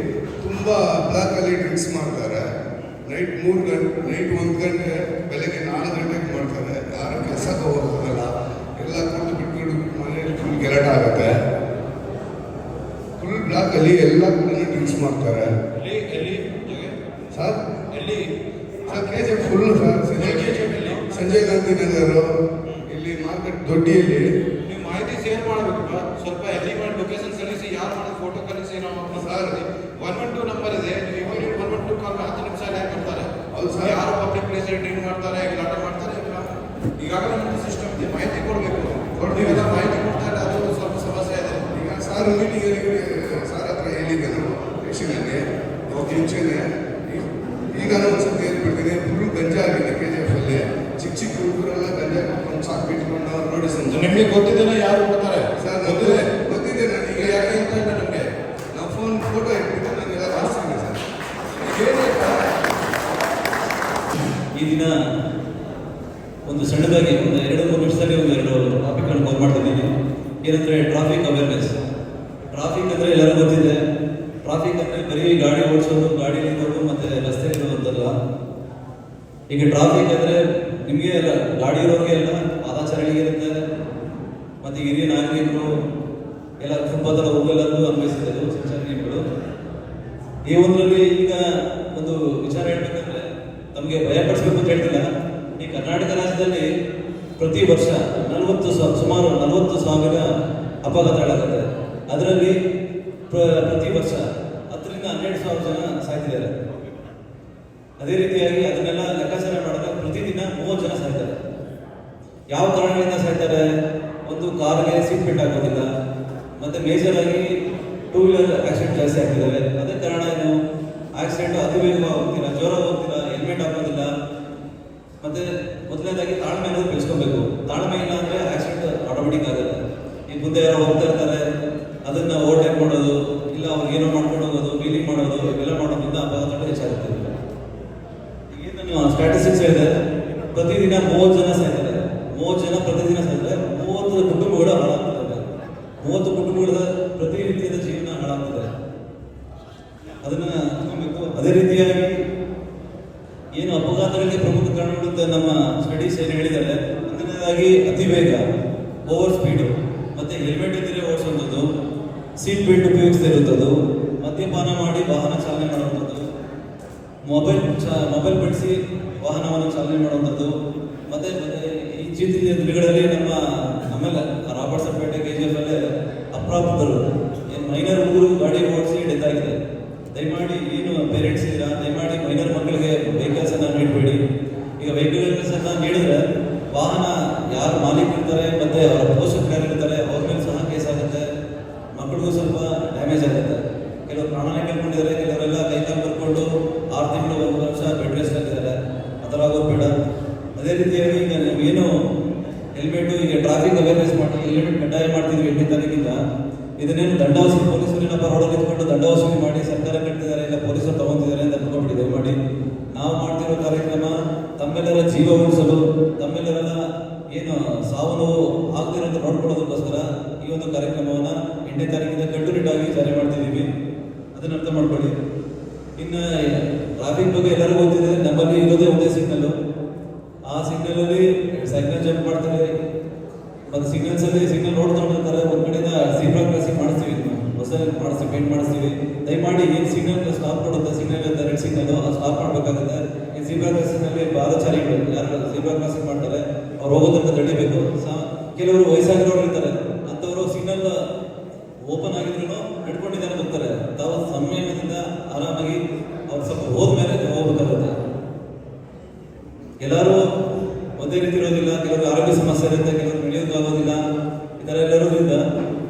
ತುಂಬ ಬ್ಲಾಕಲ್ಲಿ ಡ್ರಿಂಕ್ಸ್ ಮಾಡ್ತಾರೆ. ನೈಟ್ 1 ಗಂಟೆ, ಬೆಳಗ್ಗೆ 4 ಗಂಟೆಗೆ ಮಾಡ್ತಾರೆ. ಯಾರು ಕೆಲಸಕ್ಕೆ ಹೋಗೋದಿಲ್ಲ, ಎಲ್ಲ ಕೂತು ಬಿಟ್ಕೊಂಡು ಮನೆಯಲ್ಲಿ ಫುಲ್ ಗೆಲಾಟ ಆಗುತ್ತೆ. ಫುಲ್ ಬ್ಲಾಕಲ್ಲಿ ಎಲ್ಲ ಕೂಡ ಡ್ರಿಂಕ್ಸ್ ಮಾಡ್ತಾರೆ. Sir KGF full Sanjay Gandhi Nagar ಇಲ್ಲಿ ಮಾರ್ಕೆಟ್ ದೊಡ್ಡಿಯಲ್ಲಿ ನೀವು ಮಾಹಿತಿ ಶೇರ್ ಮಾಡಬೇಕು. ಸ್ವಲ್ಪ ಎಲ್ಲಿ ಮಾಡಿ ಲೊಕೇಶನ್ ಸಲ್ಲಿಸಿ, ಯಾರು ಮಾಡೋದು ಫೋಟೋ ಕಳಿಸಿ. ನಾವು ಸರ್ 112 ನಂಬರ್ ಇದೆ, ನೀವು 112 ಕಾಲ್ 10 ನಿಮಿಷ ಯಾರು ಮಾಡ್ತಾರೆ. ಹೌದು ಸರ್. ಯಾರು ಪಬ್ಲಿಕ್ ಪ್ಲೇಸ್ ಡ್ರಿಂಕ್ ಮಾಡ್ತಾರೆ, ಗಲಾಟೆ ಮಾಡ್ತಾರೆ, ಈಗಾಗಲೇ ನಮ್ಮ ಸಿಸ್ಟಮ್ ಇದೆ, ಮಾಹಿತಿ ಕೊಡಬೇಕು. ನೀವೆಲ್ಲ ಮಾಹಿತಿ ಕೊಡ್ತಾ ಇಲ್ಲ, ಅದು ಸ್ವಲ್ಪ ಸಮಸ್ಯೆ ಇದೆ. ಈಗ ಸಾರ್ ಮೀಟಿಂಗಲ್ಲಿ ಸಾರ್ ಹತ್ರ ಹೇಳಿದ್ದೆ ನಾನು ಸ್ಟೇಷನಲ್ಲಿ ಮುಂಚೆನೆ. ಈಗ ಒಂದ್ಸತಿ ಹೇಳ್ಬಿಡ್ತೀನಿ, ಫುಲ್ ಗಂಜಾ ಆಗಿದೆ KGF ಅಲ್ಲಿ. ಚಿಕ್ಕ ಹುಡುಗರೆಲ್ಲ ಗಂಜಾ ಒಂದು ಸಾಕು ಬಿಟ್ಕೊಂಡು ನೋಡಿ ಸಂಜೆ. ನಿಮಗೆ ಗೊತ್ತಿದ್ದೇನೆ ಯಾರು ಕೊಡ್ತಾರೆ ಸರ್ ಗೊತ್ತಿದೆ ನನಗೆ. ಯಾಕೆ ಅಂತ ಇಲ್ಲ ನಮಗೆ. ನಾವು ಫೋಟೋ ಇಟ್ಬಿಟ್ಟು ನಾನೆಲ್ಲ ಕಳಿಸ್ತೀನಿ ಸರ್. ಈ ದಿನ ಒಂದು ಸಣ್ಣದಾಗಿ ಒಂದು 2-3 ನಿಮಿಷದಲ್ಲಿ ಒಂದು 2 ಟಾಪಿಕ್ಗಳನ್ನು ಕವರ್ ಮಾಡ್ತಿದ್ದೀನಿ. ಏನಂದರೆ ಟ್ರಾಫಿಕ್ ಅವೇರ್ನೆಸ್. ಟ್ರಾಫಿಕ್ ಅಂದರೆ ಎಲ್ಲರೂ ಗೊತ್ತಿದೆ. ಟ್ರಾಫಿಕ್ ಅಂದರೆ ಬರೀ ಗಾಡಿ ಓಡಿಸೋದು, ಗಾಡಿಯಲ್ಲಿ ಇರೋದು ಮತ್ತು ರಸ್ತೆ ಇರೋದಂತಲ್ಲ. ಈಗ ಟ್ರಾಫಿಕ್ ಅಂದರೆ ನಿಮಗೆ ಅಲ್ಲ, ಗಾಡಿ ಇರೋರಿಗೆ ಎಲ್ಲ, ಪಾದಾಚಾರಿಗಳಿಗೆ ಇರುತ್ತೆ, ಮತ್ತು ಹಿರಿಯ ನಾಗರಿಕರು ಎಲ್ಲ ಫುಟ್ಪಾತಲ್ಲಿ ಹೋಗಲ್ಲೂ ಅನ್ವಯಿಸಿದೆ ಸಂಚಾರಿ ನಿಯಮಗಳು. ಈ ಒಂದರಲ್ಲಿ ಈಗ ಒಂದು ವಿಚಾರ ಹೇಳ್ಬೇಕಂದ್ರೆ ತಮಗೆ ಭಯಪಡಿಸ್ಬೇಕು ಅಂತ ಹೇಳ್ತಿಲ್ಲ. ಈ ಕರ್ನಾಟಕ ರಾಜ್ಯದಲ್ಲಿ ಪ್ರತಿ ವರ್ಷ ಸುಮಾರು 40,000 ಅಪಘಾತಗಳಾಗುತ್ತೆ. ಅದರಲ್ಲಿ ಪ್ರತಿ ವರ್ಷ 10ರಿಂದ 12,000 ಜನ ಸಾಯ್ತಿದ್ದಾರೆ. ಅದೇ ರೀತಿಯಾಗಿ ಅದನ್ನೆಲ್ಲ ಲೆಕ್ಕಾಚಾರ ಮಾಡಿದ್ರೆ ಪ್ರತಿದಿನ 30 ಜನ ಸಾಯ್ತಾರೆ. ಯಾವ ಕಾರಣದಿಂದ ಸಾಯ್ತಾರೆ? ಒಂದು ಕಾರ್ಗೆ ಸೀಟ್ ಬೆಲ್ಟ್ ಹಾಕೋದಿಲ್ಲ, ಮತ್ತೆ ಮೇಜರ್ ಆಗಿ 2 ವೀಲರ್ ಆಕ್ಸಿಡೆಂಟ್ ಜಾಸ್ತಿ ಆಗ್ತಿದ್ದಾವೆ. ಅದೇ ಕಾರಣ ಏನು? ಆಕ್ಸಿಡೆಂಟ್ ಅತಿ ವೇಗವಾಗಿ ಹೋಗ್ತೀರಾ, ಜೋರಾಗಿ ಹೋಗ್ತೀರಾ, ಹೆಲ್ಮೆಟ್ ಹಾಕೋದಿಲ್ಲ. ಮತ್ತೆ ಮೊದಲನೇದಾಗಿ ತಾಳ್ಮೆ ಅನ್ನೋದು ಬೆಳೆಸ್ಕೋಬೇಕು. ತಾಳ್ಮೆ ಇಲ್ಲ ಅಂದ್ರೆ ಆಕ್ಸಿಡೆಂಟ್ ಆಟೋಮೆಟಿಕ್ ಆಗುತ್ತೆ. ಈ ಮುಂದೆ ಯಾರೋ ಹೋಗ್ತಾ ಇರ್ತಾರೆ, ಅದನ್ನ ಓವರ್ಟೇಕ್ ಮಾಡೋದು, ಇಲ್ಲ ಅವ್ರಿಗೆ ಏನೋ ಮಾಡ್ಕೊಂಡು ಹೋಗೋದು, ವೀಲಿಂಗ್ ಮಾಡೋದು, ಇವೆಲ್ಲ ಮಾಡೋದ್ರಿಂದ ಅಪಘಾತಗಳು ಹೆಚ್ಚಾಗುತ್ತೆ. ಈಗ ನಾನು ಸ್ಟ್ಯಾಟಿಸ್ಟಿಕ್ಸ್ ಹೇಳಿದೆ, ಪ್ರತಿದಿನ 30 ಜನ ಸಾಯ್ತಾರೆ. 30 ಜನ ಪ್ರತಿದಿನ ಸಾಯ್ತಾರೆ. 30 ಕುಟುಂಬಗಳು ಹಾಳಾಗ್ತವೆ. 30 ಕುಟುಂಬಗಳ ಮತ್ತು ನಮ್ಮ ಸ್ಟಡೀಸ್ ಏನು ಹೇಳಿದ್ದಾರೆ, ಮೊದಲನೇದಾಗಿ ಅತಿ ವೇಗ, ಓವರ್ ಸ್ಪೀಡು, ಮತ್ತು ಹೆಲ್ಮೆಟ್ ಇದ್ದರೆ ಓಡಿಸುವಂಥದ್ದು, ಸೀಟ್ ಬೆಲ್ಟ್ ಉಪಯೋಗಿಸದೇ ಇರುವಂಥದ್ದು, ಮದ್ಯಪಾನ ಮಾಡಿ ವಾಹನ ಚಾಲನೆ ಮಾಡುವಂಥದ್ದು, ಮೊಬೈಲ್ ಬಳಸಿ ವಾಹನವನ್ನು ಚಾಲನೆ ಮಾಡುವಂಥದ್ದು, ಮತ್ತು ಇತ್ತೀಚಿನ ದಿನಗಳಲ್ಲಿ ನಮ್ಮೆಲ್ಲ ರಾಬರ್ಟ್ಸನ್ ಪೇಟೆ KGF ಅಲ್ಲೇ ಅಪ್ರಾಪ್ತರು ಮೈನರ್ ಹುಡುಗರು ಗಾಡಿ ಓಡಿಸಿ ಡೆತ್ ಆಗಿದೆ. ದಯಮಾಡಿ ಏನು ಪೇರೆಂಟ್ಸ್ ಇದ್ದೀರಾ, ದಯಮಾಡಿ ಮೈನರ್ ಮಕ್ಕಳಿಗೆ ವೆಹಿಕಲ್ಸನ್ನು ನೀಡಬೇಡಿ. ಈಗ ವೆಹಿಕಲ್ಸನ್ನು ನೀಡಿದ್ರೆ ವಾಹನ ಯಾರು ಮಾಲೀಕರಿರ್ತಾರೆ ಮತ್ತು ಅವರ ಪೋಷಕರು ಯಾರಿರ್ತಾರೆ ಅವ್ರ ಮೇಲೆ ಸಹ ಕೇಸ್ ಆಗುತ್ತೆ, ಮಕ್ಕಳಿಗೂ ಸ್ವಲ್ಪ ಡ್ಯಾಮೇಜ್ ಆಗುತ್ತೆ. ಕೆಲವರು ಪ್ರಾಣನೇ ಕಳ್ಕೊಂಡಿದ್ದಾರೆ, ಕೆಲವರೆಲ್ಲ ಕೈಕಾಲು ಬರ್ಕೊಂಡು 6 ತಿಂಗಳು 1 ವರ್ಷ ಬೆಡ್ ರೆಸ್ಟ್ ಆಗಿದ್ದಾರೆ. ಆ ಥರ ಆಗೋದು ಬೇಡ. ಅದೇ ರೀತಿಯಾಗಿ ಈಗ ನಾವೇನು ಹೆಲ್ಮೆಟು ಈಗ ಟ್ರಾಫಿಕ್ ಅವೇರ್ನೆಸ್ ಮಾಡಿ ಹೆಲ್ಮೆಟ್ ಕಡ್ಡಾಯ ಮಾಡ್ತಿದ್ವಿ 8ನೇ ತಾರೀಕಿಂದ. ಇದನ್ನೇನು ದಂಡ ವಸೂಲಿ ಪೊಲೀಸರು ಏನಪ್ಪ ರೋಡಲ್ಲಿ ಇಟ್ಕೊಂಡು ದಂಡ ವಸೂಲಿ ಮಾಡಿ ಸರ್ಕಾರ ಕಟ್ತಿದ್ದಾರೆ, ಇಲ್ಲ ಪೊಲೀಸರು ತಗೊಂತಿದ್ದಾರೆ ಅಂತ ಅನ್ಕೊಂಡ್ಬಿಟ್ಟು ದಯಮಾಡಿ ನಾವು ಮಾಡ್ತಿರೋ ಕಾರ್ಯಕ್ರಮ ತಮ್ಮೆಲ್ಲರ ಜೀವ ಉಳಿಸಲು, ತಮ್ಮೆಲ್ಲರ ಏನು ಸಾವು ನೋವು ಆಗ್ತಿರೋದು ನೋಡ್ಕೊಳ್ಳೋದಕ್ಕೋಸ್ಕರ ಈ ಒಂದು ಕಾರ್ಯಕ್ರಮವನ್ನು 8ನೇ ತಾರೀಕಿಂದ ಕಟ್ಟುನಿಟ್ಟಾಗಿ ಜಾರಿ ಮಾಡ್ತಿದ್ದೀವಿ. ಅದನ್ನ ಅರ್ಥ ಮಾಡ್ಕೊಳ್ಳಿ. ಇನ್ನು ಟ್ರಾಫಿಕ್ ಬಗ್ಗೆ ಎಲ್ಲರಿಗೂ ಗೊತ್ತಿದೆ, ನಮ್ಮಲ್ಲಿ ಇರೋದೇ ಒಂದೇ ಸಿಗ್ನಲ್ಲು. ಆ ಸಿಗ್ನಲಲ್ಲಿ ಸೈಕಲ್ ಜಂಪ್ ಮಾಡ್ತಾರೆ, ಮತ್ತು ಸಿಗ್ನಲ್ ರೋಡ್ ತಗೊಂಡಿರ್ತಾರೆ. ಒಂದು ಕಡೆಯಿಂದ ಜೀಬ್ರಾ ಕ್ರಾಸಿಂಗ್ ಮಾಡಿಸ್ತೀವಿ, ಹೊಸ ಮಾಡಿಸ್ತೀವಿ, ಪೇಂಟ್ ಮಾಡಿಸ್ತೀವಿ. ದಯಮಾಡಿ ಏನು ಸಿಗ್ನಲ್ ಸ್ಟಾಪ್ ಕೊಡುತ್ತೆ, ಸಿಗ್ನಲ್ ಅಂತ ರೆಡ್ ಸಿಗ್ನಲ್ ಸ್ಟಾಪ್ ಮಾಡಬೇಕಾಗುತ್ತೆ. ಈ ಜೀಬ್ರಾ ಕ್ರಾಸಿಂಗ್ನಲ್ಲಿ ಪಾದಚಾರಿಗಳು ಯಾರು ಜೀಬ್ರಾ ಕ್ರಾಸಿಂಗ್ ಮಾಡ್ತಾರೆ ಅವ್ರು ಹೋಗೋದನ್ನ ತಡಿಬೇಕು. ಕೆಲವರು ವಯಸ್ಸಾಗಿರೋರು ಇರ್ತಾರೆ, ಅಂಥವರು ಸಿಗ್ನಲ್ ಓಪನ್ ಆಗಿದ್ರು ನಡ್ಕೊಂಡಿದ್ದಾರೆ ಹೋಗ್ತಾರೆ. ತಾವು ಸಂಯಮದಿಂದ ಆರಾಮಾಗಿ ಅವ್ರು ಸ್ವಲ್ಪ ಹೋದ್ಮೇಲೆ ಹೋಗ್ಬೇಕಾಗುತ್ತೆ. ಎಲ್ಲರೂ ಒಂದೇ ರೀತಿ ಇರೋದಿಲ್ಲ, ಕೆಲವರು ಆರೋಗ್ಯ ಸಮಸ್ಯೆ ಇರುತ್ತೆ, ಕೆಲವರು ನಡೆಯೋಕ್ಕಾಗೋದಿಲ್ಲ. ಈ ಥರ ಎಲ್ಲರೋದ್ರಿಂದ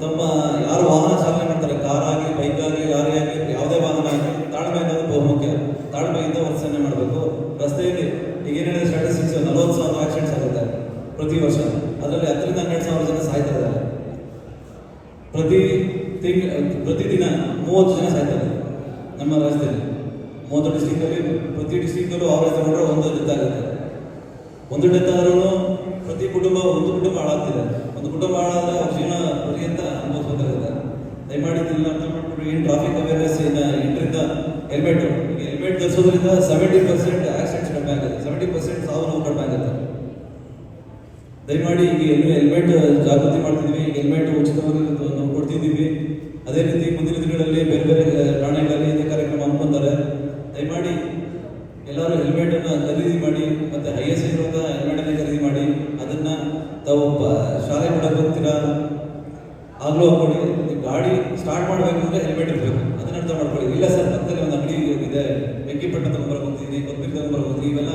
ತಮ್ಮ ಯಾರು ವಾಹನ ಚಾಲನೆ ಮಾಡ್ತಾರೆ, ಕಾರ್ ಆಗಲಿ, ಬೈಕ್ ಆಗಲಿ, ಲಾರಿ ಆಗಲಿ, ಯಾವುದೇ ವಾಹನ ಆಗಲಿ, ತಾಳ್ಮೆ ಅನ್ನೋದು ಬಹುಮುಖ್ಯ. ತಾಳ್ಮೆಯಿಂದ ವರ್ತನೆ ಮಾಡಬೇಕು. ರಸ್ತೆಯಲ್ಲಿ ಈಗ ಏನೇನಿದೆ ಸ್ಟ್ಯಾಟಿಸ್ಟಿಕ್ಸ್ 40,000 ಆಕ್ಸಿಡೆಂಟ್ಸ್ ಆಗುತ್ತೆ ಪ್ರತಿ ವರ್ಷ. ಅದರಲ್ಲಿ 10,000 ರಿಂದ 12,000 ಜನ ಸಾಯ್ತಾ ಇದ್ದಾರೆ. ಪ್ರತಿದಿನ 30 ಜನ ಸಾಯ್ತಾರೆ ನಮ್ಮ ರಾಜ್ಯದಲ್ಲಿ. 30 ಡಿಸ್ಟಿಕಲ್ಲಿ, ಪ್ರತಿ ಡಿಸ್ಟಿಕಲ್ಲೂ ಅವರೇಜ್ ತಗೊಂಡ್ರೆ ಒಂದು ಡೆತ್ ಆಗುತ್ತೆ. ಒಂದು ಡೆತ್ ಆದ್ರೂ ಪ್ರತಿ ಕುಟುಂಬ ಹಾಳಾಗ್ತಿದೆ. ಒಂದು ಕುಟುಂಬ ಹಾಳಾದ್ರೆ ಅವ್ರ ಜೀವನ ಪರ್ಯಂತ ಅನುಭವಿಸಬೇಕಾಗುತ್ತೆ. ದಯಮಾಡಿ ಇದನ್ನ ಅರ್ಥ ಮಾಡ್ಕೊಂಡು ಏನು ಟ್ರಾಫಿಕ್ ಅವೇರ್ನೆಸ್ 8ರಿಂದ ಹೆಲ್ಮೆಟ್ ಧರಿಸೋದ್ರಿಂದ 70% ಆಕ್ಸಿಡೆಂಟ್ಸ್ ಕಡಿಮೆ ಆಗುತ್ತೆ, 70% ಸಾವು ನೋವು ಕಡಿಮೆ ಆಗುತ್ತೆ. ದಯಮಾಡಿ ಈಗ ಹೆಲ್ಮೆಟ್ ಜಾಗೃತಿ ಮಾಡ್ತಿದ್ವಿ, ಈಗ ಹೆಲ್ಮೆಟ್ ಉಚಿತವಾಗಿ ನಾವು ಕೊಡ್ತಿದ್ದೀವಿ. ಅದೇ ರೀತಿ ಮುಂದಿನ ದಿನಗಳಲ್ಲಿ ಬೇರೆ ಬೇರೆ ಠಾಣೆಗಳಲ್ಲಿ ಇದೇ ಕಾರ್ಯಕ್ರಮ ಹಮ್ಮಿಕೊಂತಾರೆ. ದಯಮಾಡಿ ಎಲ್ಲರೂ ಹೆಲ್ಮೆಟನ್ನು ಖರೀದಿ ಮಾಡಿ, ಮತ್ತು ಹೈಯೆಸ್ಟ್ ಇರುವಂಥ ಹೆಲ್ಮೆಟನ್ನು ಖರೀದಿ ಮಾಡಿ. ಅದನ್ನು ತಾವು ಶಾಲೆ ಮಾಡಕ್ಕೆ ಹೋಗ್ತೀರಾ ಆಗಲೂ ಹಾಕೊಳ್ಳಿ. ಗಾಡಿ ಸ್ಟಾರ್ಟ್ ಮಾಡಬೇಕು ಅಂದರೆ ಹೆಲ್ಮೆಟ್ ಇರಬೇಕು, ಅದನ್ನ ಅರ್ಥ ಮಾಡ್ಕೊಳ್ಳಿ. ಇಲ್ಲ ಸರ್ ಪಕ್ಕದಲ್ಲಿ ಒಂದು ಅಂಗಡಿ ಇದೆ, ಬೆಂಕಿಪಟ್ಟಣ ತಗೊಂಡ್ಬರಕ್ಕೆ ಹೋಗ್ತಿದ್ದೀನಿ, ಕೊತ್ತಂಬರಿ ತಗೊಂಡ್ಬರಕ್ಕೆ ಹೋಗ್ತೀನಿ, ಇವೆಲ್ಲ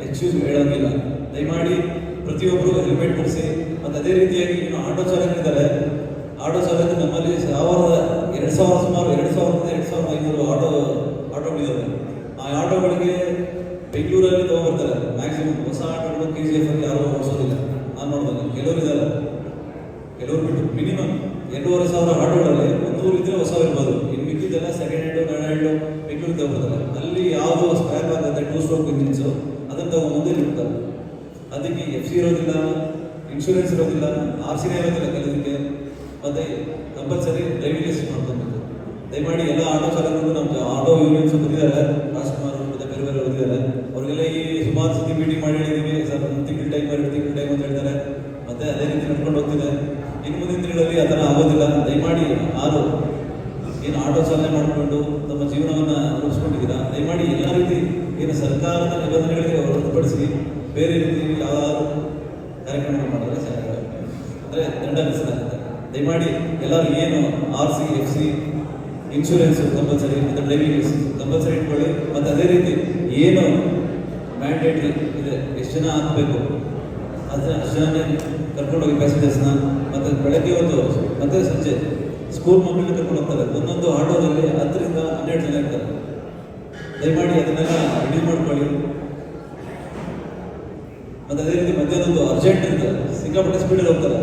ಎಕ್ಸ್ಕ್ಯೂಸ್ ಹೇಳೋಂಗಿಲ್ಲ. ದಯಮಾಡಿ ಪ್ರತಿಯೊಬ್ಬರು ಹೆಲ್ಮೆಟ್ ಧರಿಸಿ. ಮತ್ತು ಅದೇ ರೀತಿಯಾಗಿ ಇನ್ನು ಆಟೋ ಚಾಲಕರಿದ್ದಾರೆ. ಆಟೋ ಚಾಲಕರು ನಮ್ಮಲ್ಲಿ 2,000 ಸುಮಾರು 2,000ರಿಂದ 2,500 ಆಟೋಗಳಿದ್ದಾವೆ. ಆ ಆಟೋಗಳಿಗೆ ಬೆಂಗಳೂರಲ್ಲಿ ತೊಗೊಂಡ್ಬರ್ತಾರೆ ಮ್ಯಾಕ್ಸಿಮಮ್. ಹೊಸ ಆಟೋಗಳು KGF ಅಲ್ಲಿ ಯಾರೂ ಓಡಿಸೋದಿಲ್ಲ. ನಾನು ನೋಡಿದಾಗ ಕೆಲವರು ಇದ್ದಾರೆ, ಕೆಲವರು ಬಿಟ್ಟು ಮಿನಿಮಮ್ 2,500 ಆಟೋಗಳಲ್ಲಿ 100 ಇದ್ರೆ ಹೊಸ ಇರ್ಬೋದು. ಇನ್ನು ಮಿಕ್ಕಿದ್ದೆಲ್ಲ ಸೆಕೆಂಡ್ ಹ್ಯಾಂಡು, ಥರ್ಡ್ ಹ್ಯಾಂಡು ಬೆಂಗಳೂರಿಗೆ ತಗೊಳ್ತಾರೆ. ಅಲ್ಲಿ ಯಾವುದು ಸ್ಕ್ರ್ಯಾಪ್ ಆಗುತ್ತೆ 2 ಸ್ಟ್ರೋಕ್ ಇಂಜಿನ್ಸು, ಅದನ್ನು ತಗೊಂಡ್ಬಂದು ಇರ್ತಾರೆ. ಅದಕ್ಕೆ FC ಇರೋದಿಲ್ಲ, ಇನ್ಶೂರೆನ್ಸ್ ಇರೋದಿಲ್ಲ, RC ಇರೋದಿಲ್ಲ ಕೆಲವರಿಗೆ. ಮತ್ತು ಕಂಪಲ್ಸರಿ ಡ್ರೈವಿಂಗ್ ಲೈಸೆನ್ಸ್ ಮಾಡ್ಕೊಬೇಕು. ದಯಮಾಡಿ ಎಲ್ಲ ಆಟೋ ಚಾಲಕರು ನಮ್ಮ ಆಟೋ ಯೂನಿಯನ್ಸ್ ಬಂದಿದ್ದಾರೆ, ರಾಜ್ಕುಮಾರ್ ಮತ್ತು ಬೇರೆ ಬೇರೆ ಬಂದಿದ್ದಾರೆ. ಅವ್ರಿಗೆಲ್ಲ ಈ ಸುಮಾರು ಸತಿ ಮೀಟಿಂಗ್ ಮಾಡಿ ಹೇಳಿದ್ದೀವಿ. ಸರ್ 1 ತಿಂಗಳ ಟೈಮ್ 2 ತಿಂಗಳ ಟೈಮ್ ಅಂತ ಹೇಳ್ತಾರೆ. ಮತ್ತು ಅದೇ ರೀತಿ ನಡ್ಕೊಂಡು ಹೋಗ್ತಿದೆ. ಇನ್ನು ಮುಂದಿನ ದಿನಗಳಲ್ಲಿ ಆ ಥರ ಆಗೋದಿಲ್ಲ. ದಯಮಾಡಿ ಏನು ಆಟೋ ಚಾಲನೆ ಮಾಡಿಕೊಂಡು ತಮ್ಮ ಜೀವನವನ್ನು ರೂಪಿಸ್ಕೊಂಡಿದ್ದೀರಾ, ದಯಮಾಡಿ ಎಲ್ಲ ರೀತಿ ಏನು ಸರ್ಕಾರದ ನಿಬಂಧನೆಗಳಿಗೆ ಹೊರತುಪಡಿಸಿ ಬೇರೆ ರೀತಿ ಯಾವ್ದಾದ್ರು ಕಾರ್ಯಕ್ರಮ ಮಾಡಿದ್ರೆ ಅಂದರೆ ದಂಡ ವಿಧಿಸಲಾಗುತ್ತೆ. ದಯಮಾಡಿ ಎಲ್ಲರೂ ಏನು RC, FC, ಇನ್ಶೂರೆನ್ಸು ಕಂಪಲ್ಸರಿ, ಮತ್ತು ಡ್ರೈವಿಂಗ್ ಲೈಸೆನ್ಸ್ ಕಂಪಲ್ಸರಿ ಇಟ್ಕೊಳ್ಳಿ. ಮತ್ತು ಅದೇ ರೀತಿ ಏನು ಮ್ಯಾಂಡೇಟ್ರಿ ಇದೆ, ಎಷ್ಟು ಜನ ಹಾಕಬೇಕು ಅದನ್ನ ಅಷ್ಟು ಜನನೇ ಕರ್ಕೊಂಡೋಗಿ ಪ್ಯಾಸೆಂಜರ್ಸ್ನ. ಮತ್ತು ಬೆಳಗ್ಗೆ ಹೊತ್ತು ಮತ್ತು ಸಂಜೆ ಸ್ಕೂಲ್ ಮಕ್ಕಳನ್ನ ಕರ್ಕೊಂಡು ಹೋಗ್ತಾರೆ. ಒಂದೊಂದು ಆಟೋದಲ್ಲಿ 10 ರಿಂದ 12 ಜನ ಇರ್ತಾರೆ. ದಯಮಾಡಿ ಅದನ್ನೆಲ್ಲ ರೆಡಿ ಮಾಡ್ಕೊಳ್ಳಿ. ಮತ್ತು ಅದೇ ರೀತಿ ಮಧ್ಯಾಹ್ನದ್ದು ಅರ್ಜೆಂಟ್ ಇರ್ತಾರೆ, ಸಿಕ್ಕಾಪಟ್ಟೆ ಸ್ಪೀಡಲ್ಲಿ ಹೋಗ್ತಾರೆ,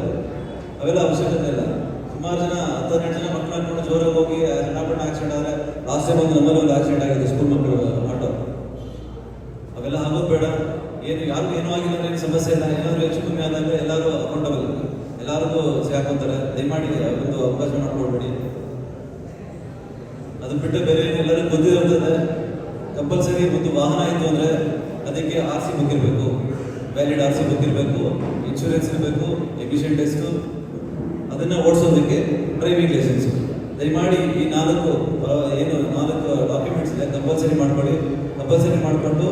ಅವೆಲ್ಲ ಅವಶ್ಯಕತೆ ಇಲ್ಲ. ಸುಮಾರು ಜನ 10-12 ಜನ ಮಕ್ಕಳು ಹಾಕೊಂಡು ಜೋರಾಗಿ ಹೋಗಿ ಸಣ್ಣಪುಟ್ಟ ಆಕ್ಸಿಡೆಂಟ್ ಆದರೆ ಲಾಸ್ಟ್ ಟೈಮ್ ನಮ್ಮಲ್ಲಿ ಒಂದು ಆಕ್ಸಿಡೆಂಟ್ ಆಗಿದೆ ಸ್ಕೂಲ್ ಮಕ್ಕಳು ಆಟೋ. ಅವೆಲ್ಲ ಆಗೋದು ಬೇಡ. ಯಾರಿಗೂ ಏನೂ ಆಗಿಲ್ಲ ಅಂದ್ರೆ ಏನು ಸಮಸ್ಯೆ ಇಲ್ಲ. ಏನಾದರೂ ಹೆಚ್ಚು ಕಮ್ಮಿ ಆದಾಗ ಎಲ್ಲರೂ ಅಕೌಂಟಬಲ್, ಎಲ್ಲರಿಗೂ ಹಾಕೊಂತಾರೆ. ದಯಮಾಡಿ ಒಂದು ಅವಕಾಶ ಮಾಡ್ಕೊಡ್ಬೇಡಿ. ಅದು ಬಿಟ್ಟು ಬೇರೆ ಎಲ್ಲರಿಗೂ ಗೊತ್ತಿರುತ್ತದೆ. ಕಂಪಲ್ಸರಿ ಒಂದು ವಾಹನ ಇತ್ತು ಅಂದರೆ ಅದಕ್ಕೆ RC ಬುಕ್ ಇರಬೇಕು. ವ್ಯಾಲಿಡ್ RC ಬುಕ್ ಇರಬೇಕು, ಇನ್ಶೂರೆನ್ಸ್ ಇರಬೇಕು, ಎಮಿಷನ್ ಟೆಸ್ಟು, ಅದನ್ನು ಓಡಿಸೋದಕ್ಕೆ ಡ್ರೈವಿಂಗ್ ಲೈಸೆನ್ಸು. ದಯಮಾಡಿ ಈ ನಾಲ್ಕು ಡಾಕ್ಯುಮೆಂಟ್ಸ್ ಇದೆ ಕಂಪಲ್ಸರಿ ಮಾಡ್ಕೊಳ್ಳಿ. ಕಂಪಲ್ಸರಿ ಮಾಡಿಕೊಂಡು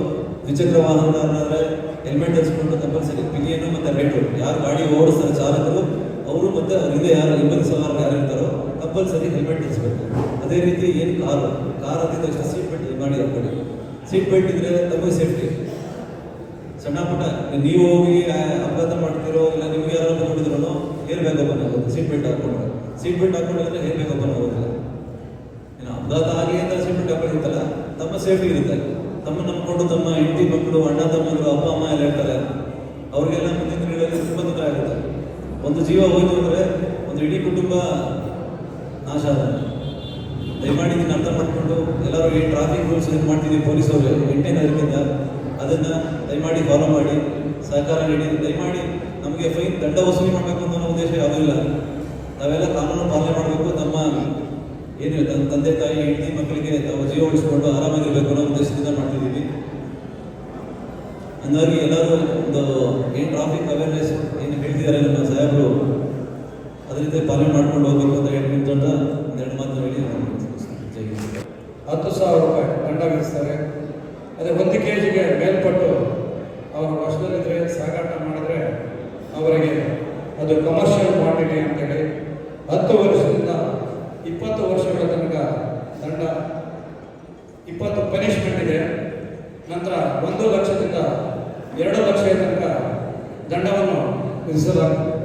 ದ್ವಿಚಕ್ರ ವಾಹನದಾರರಾದರೆ ಹೆಲ್ಮೆಟ್ ಹಚ್ಕೊಂಡು ಕಂಪಲ್ಸರಿ ಪಿಲಿಯನ್ನು ಮತ್ತು ರೇಟು ಯಾರು ಗಾಡಿ ಓಡಿಸ್ತಾರೆ ಚಾಲಕರು ಅವರು ಮತ್ತು ಅವರಿಂದ ಯಾರು ಇಬ್ಬರು ಸವಾರರು ಯಾರು ಇರ್ತಾರೋ ಕಂಪಲ್ಸರಿ ಹೆಲ್ಮೆಟ್ ಹಚ್ಚಬೇಕು. ಅದೇ ರೀತಿ ಏನು ಕಾರ್ ಹತ್ತಿದ ತಕ್ಷಣ ಸೀಟ್ ಬೆಲ್ಟ್ ಮಾಡಿ ಹಾಕೊಳ್ಳಿ. ಸೀಟ್ ಬೆಲ್ಟ್ ಇದ್ದರೆ ತಮಗೆ ಸೇಫ್ಟಿ. ಸಣ್ಣ ಪುಟ್ಟ ನೀವು ಹೋಗಿ ಅಪಘಾತ ಮಾಡ್ತಿರೋ ಇಲ್ಲ ನಿಮ್ಗೆ ಯಾರು ನೋಡಿದ್ರು ಏರ್ ಬ್ಯಾಗ್ ಓಪನ್ ಆಗುತ್ತೆ. ಸೀಟ್ ಬೆಲ್ಟ್ ಹಾಕೊಂಡ್ರೆ ಸೀಟ್ ಬೆಲ್ಟ್ ಹಾಕೊಂಡಿದ್ರೆ ಏರ್ ಬ್ಯಾಗ್ ಓಪನ್ ಆಗೋದಿಲ್ಲ. ಇನ್ನು ಅಪಘಾತ ಆಗಿ ಅಂತ ಸೀಟ್ ಬೆಲ್ಟ್ ಹಾಕೊಂಡಿರ್ತಲ್ಲ ತಮ್ಮ ಸೇಫ್ಟಿ ಇರುತ್ತೆ. ತಮ್ಮ ನಂಬ್ಕೊಂಡು ತಮ್ಮ ಹೆಂಡತಿ ಮಕ್ಕಳು ಅಣ್ಣ ತಮ್ಮಗಳು ಅಪ್ಪ ಅಮ್ಮ ಎಲ್ಲ ಇರ್ತಾರೆ, ಅವ್ರಿಗೆಲ್ಲ ಮುಂದಿನ ದಿನಗಳಲ್ಲಿ ತುಂಬ ತೊಂದರೆ ಆಗುತ್ತೆ. ಒಂದು ಜೀವ ಹೋಯ್ತು ಅಂದರೆ ಒಂದು ಇಡೀ ಕುಟುಂಬ ನಾಶ ಆದ. ದಯಮಾಡಿ ಇದನ್ನು ಅರ್ಥ ಮಾಡಿಕೊಂಡು ಎಲ್ಲರೂ ಈ ಟ್ರಾಫಿಕ್ ರೂಲ್ಸ್ ಏನು ಮಾಡ್ತಿದ್ದೀವಿ ಪೊಲೀಸವರು 8ನೇ ತಾರೀಕಿಂದ ಅದನ್ನು ದಯಮಾಡಿ ಫಾಲೋ ಮಾಡಿ ಸಹಕಾರ ನೀಡಿ. ದಯಮಾಡಿ ನಮಗೆ ಫೈನ್ ದಂಡ ವಸೂಲಿ ಮಾಡಬೇಕು ಅನ್ನೋ ಉದ್ದೇಶ ಯಾವುದೂ ಇಲ್ಲ. ನಾವೆಲ್ಲ ಕಾನೂನು ಪಾಲನೆ ಮಾಡಬೇಕು. ನಮ್ಮ ಏನು ತಂದೆ ತಾಯಿ ಹೆಂಡತಿ ಮಕ್ಕಳಿಗೆ ತಾವು ಜೀವ ಉಳಿಸ್ಕೊಂಡು ಆರಾಮಾಗಿರ್ಬೇಕು ಅನ್ನೋ ಉದ್ದೇಶದಿಂದ ಮಾಡ್ತಿದ್ದೀವಿ. ಹಂಗಾಗಿ ಎಲ್ಲರೂ ಒಂದು ಏನು ಟ್ರಾಫಿಕ್ ಅವೇರ್ನೆಸ್ ಏನು ಹೇಳ್ತಿದ್ದಾರೆ ನಮ್ಮ ಸಾಹೇಬರು ಅದರಿಂದ ಪಾಲನೆ ಮಾಡ್ಕೊಂಡು ಹೋಗ್ಬೇಕು ಅಂತ ಹೇಳ್ಕೊಂತ ಒಂದೆರಡು ಮಾತು ಹೇಳಿ ಜೈ ಹಿಂದ್. 10,000 ರೂಪಾಯಿ ದಂಡ ವಿಧಿಸ್ತಾರೆ. ಅದೇ 1 kg ಮೇಲ್ಪಟ್ಟು ಅವರು ವರ್ಷದಲ್ಲಿದ್ದರೆ ಸಾಗಾಟ ಮಾಡಿದ್ರೆ ಅವರಿಗೆ ಅದು ಕಮರ್ಷಿಯಲ್ ಕ್ವಾಂಟಿಟಿ ಅಂತೇಳಿ 10 ವರ್ಷದಿಂದ 20 ವರ್ಷಗಳ ತನಕ ದಂಡ, 20 ಪನಿಷ್ಮೆಂಟ್ ಇದೆ. ನಂತರ 1 ಲಕ್ಷದಿಂದ 2 ಲಕ್ಷದ ತನಕ ದಂಡವನ್ನು ವಿಧಿಸಲಾಗುತ್ತದೆ.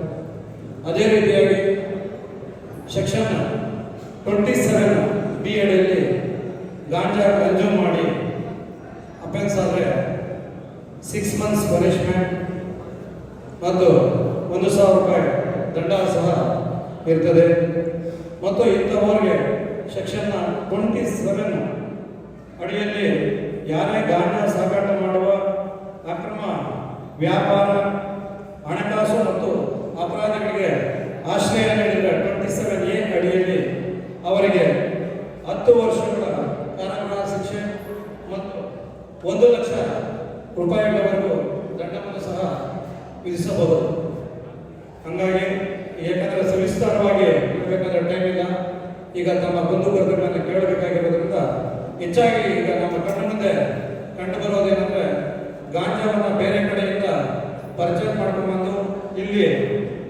ಅದೇ ರೀತಿಯಾಗಿ ಸೆಕ್ಷನ್ 27B ಅಡಿಯಲ್ಲಿ ಗಾಂಜಾ ಕನ್ಸ್ಯೂಮ್ ಮಾಡಿ ಅಫೆನ್ಸ್ ಆದರೆ 6 months ಪನಿಷ್ಮೆಂಟ್ ಮತ್ತು 1,000 ರೂಪಾಯಿ ದಂಡ ಸಹ ಇರ್ತದೆ. ಮತ್ತು ಇಂಥವರಿಗೆ ಸೆಕ್ಷನ್ 27 ಅಡಿಯಲ್ಲಿ ಯಾರೇ ಗಾಂಜಾ ಸಾಗಾಟ ಮಾಡುವ ಅಕ್ರಮ ವ್ಯಾಪಾರ, ಹಣಕಾಸು ಮತ್ತು ಅಪರಾಧಗಳಿಗೆ ಆಶ್ರಯ ನೀಡಿದ 27A ಅಡಿಯಲ್ಲಿ ಅವರಿಗೆ 10 ವರ್ಷಗಳ ಕಾರಾಗೃಹ ಶಿಕ್ಷೆ ಮತ್ತು 1 ಲಕ್ಷ ರೂಪಾಯಿಗಳವರೆಗೂ ದಂಡವನ್ನು ಸಹ ವಿಧಿಸಬಹುದು. ಹಾಗಾಗಿ ಏಕೆಂದರೆ ಸವಿಸ್ತಾರವಾಗಿ ಹೇಳಬೇಕಾದ್ರೆ ಟೈಮ್ ಇಲ್ಲ. ಈಗ ತಮ್ಮ ಕುಂದುಕೊರತೆಗಳನ್ನು ಕೇಳಬೇಕಾಗಿರೋದ್ರಿಂದ ಹೆಚ್ಚಾಗಿ ಈಗ ನಮ್ಮ ಕಣ್ಣ ಮುಂದೆ ಕಂಡು ಬರೋದೇನೆಂದರೆ ಗಾಂಜಾವನ್ನು ಬೇರೆ ಕಡೆಯಿಂದ ಪರ್ಚೇಸ್ ಮಾಡ್ಕೊಂಡ್ಬಂದು ಇಲ್ಲಿ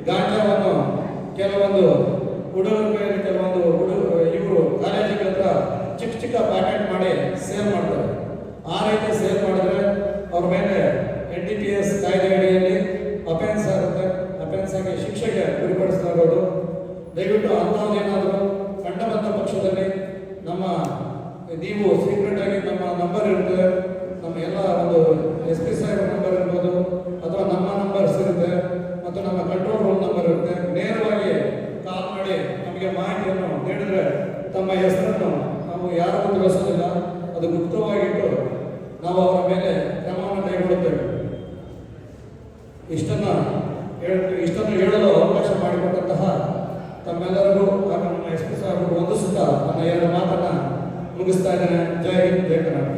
ಗಾಂಜಾವನ್ನು ಕೆಲವೊಂದು ಹುಡುಗರು ಕೆಲವೊಂದು ಇವರು ಕಾಲೇಜಿಗಳ ಹತ್ರ ಚಿಕ್ಕ ಚಿಕ್ಕ ಪ್ಯಾಕೆಟ್ ಮಾಡಿ ಸೇಲ್ ಮಾಡ್ತಾರೆ. ಆ ರೀತಿ ಸೇಲ್ ಮಾಡಿದ್ರೆ ಅವ್ರ ಮೇಲೆ NDPS ಕಾಯ್ದೆ ಅಡಿಯಲ್ಲಿ ಅಫೆನ್ಸ್ ಆಗುತ್ತೆ. ಅಫೆನ್ಸ್ ಆಗಿ ಶಿಕ್ಷೆಗೆ ಗುರಿಪಡಿಸಲಾಗೋದು. ದಯವಿಟ್ಟು ಅಂಥದ್ದೇನಾದರೂ ಕಂಡು ಬಂದ ಪಕ್ಷದಲ್ಲಿ ನೀವು ಸೀಕ್ರೆಟ್ ಆಗಿ ನಮ್ಮ ನಂಬರ್ ಇರುತ್ತೆ, ನಮ್ಮ ಎಲ್ಲ ಒಂದು SP ಸಾಹೇಬ್ ನಂಬರ್ ಇರ್ಬೋದು ಅಥವಾ ನಮ್ಮ ನಂಬರ್ಸ್ ಇರುತ್ತೆ ಮತ್ತು ನಮ್ಮ ಕಂಟ್ರೋಲ್ ರೂಮ್ ನಂಬರ್ ಇರುತ್ತೆ. ನೇರವಾಗಿ ಕಾಲ್ ಮಾಡಿ ನಮಗೆ ಮಾಹಿತಿಯನ್ನು ನೀಡಿದ್ರೆ ತಮ್ಮ ಹೆಸರನ್ನು ನಾವು ಯಾರಿಗೂ ತಿಳಿಸೋದಿಲ್ಲ, ಅದು ಗುಪ್ತವಾಗಿಟ್ಟು ನಾವು ಅವರ ಮೇಲೆ ಕ್ರಮವನ್ನು ಕೈಗೊಳ್ಳುತ್ತೇವೆ. ಇಷ್ಟನ್ನು ಹೇಳಲು ಅವಕಾಶ ಮಾಡಿಕೊಟ್ಟಂತಹ ತಮ್ಮೆಲ್ಲರಿಗೂ ಹಾಗೂ ನಮ್ಮ SP ಸಾಹೇಬರು ವಂದಿಸುತ್ತಾ ನನ್ನ 2 ಮಾತನ್ನು ಮುಗಿಸ್ತಾ ಇದ್ದೇನೆ. ಜೈ ಹಿಂದ್, ಜೈ ಕರ್ನಾಟಕ.